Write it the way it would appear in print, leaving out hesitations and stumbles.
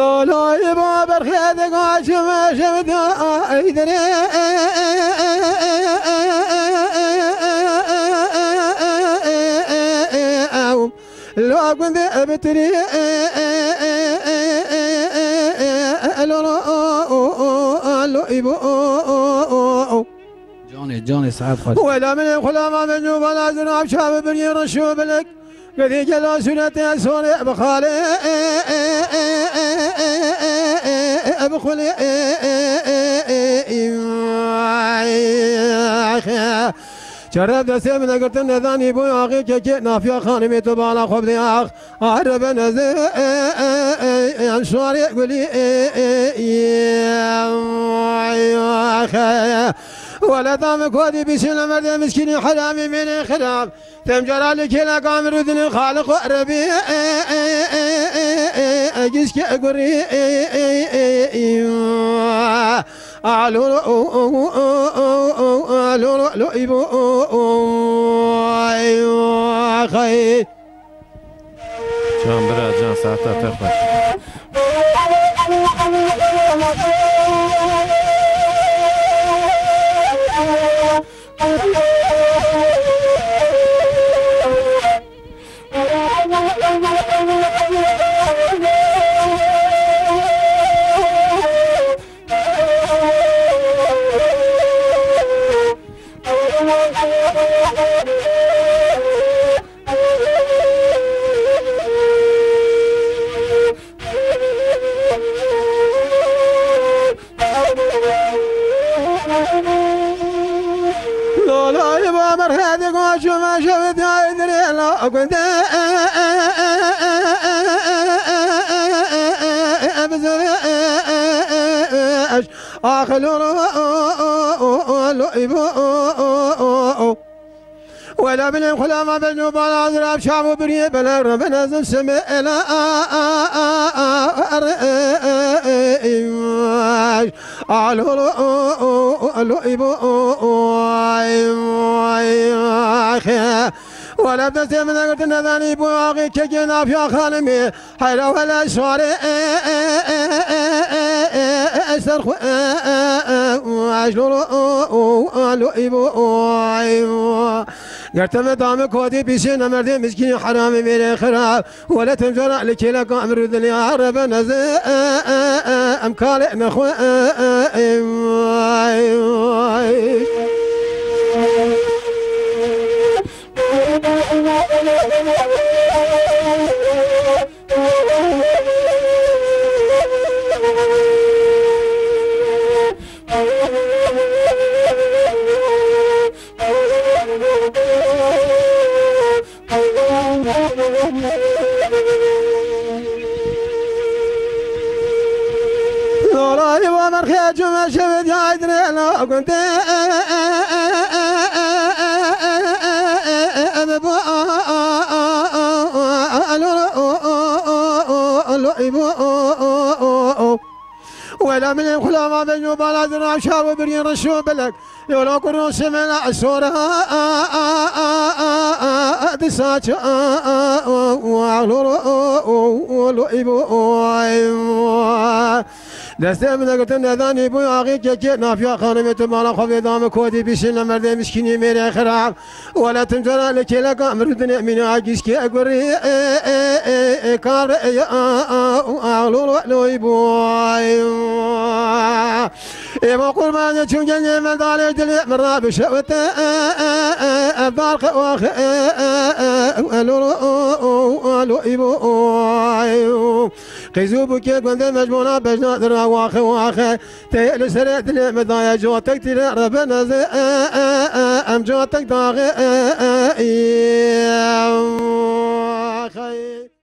لا لا يبا برخيد قاش ما شفت ايدري لو كنت ابتري جاني سعد خالد ولا من خلا من جوب لا زراب شاب بني رشوب لك قد جلا سنة سوري بخالي بخلي شرب دسته من قلت نذاني بو اخي كي نافيا خانمي تبالا خب دياخ عرب نزي انشاري قولي يا اخي ولا دام كودي بسنا مرد مسكين حرامي من خراب ثم جرى لك لا قامر ذن خالق عربي اجسك اقري الو لو يبو خي جان برا جان ساعتها تخش لا يبا مرهدي قاش ما شفت يدري لا كنت ابزرش اخر لو يبو ولا من الخلا بجنوب العذراب شعب وبريه بلا ربنا زم سمع لا ولا بس من قلت نذاني بواقي كجنا في خالمي حيرا ولا شواري اسرخ لو يبو قلت مدام كودي بيسين مردي مسكين حرامي من خراب ولا تنجر لك لك امر الدنيا رب نزي امكال نخو لا يبغى مرخيج ما شفت يا ادري لا كنت ولا من الخلا ما بجنوب على ذراع شاب وبرين رشوب لك يولا كروس من الصورة دساتش ولو يبو دسته من قلت نذاني بو اخي كي نافيا خانمي تمالا خفي دام كودي بيسن مرد مسكيني ميري خراب ولا تنجر لك لك امر الدنيا من عاجز كي اقري كار لو يبو ما قربان تشوجني من دار دلي مرا بشوت افارق واخ لو يبو قيزوبك كنت مجموعة بجنا درا واخ تيل سرت لي مضايا جوتك ترى ربنا زي ام جوتك داغي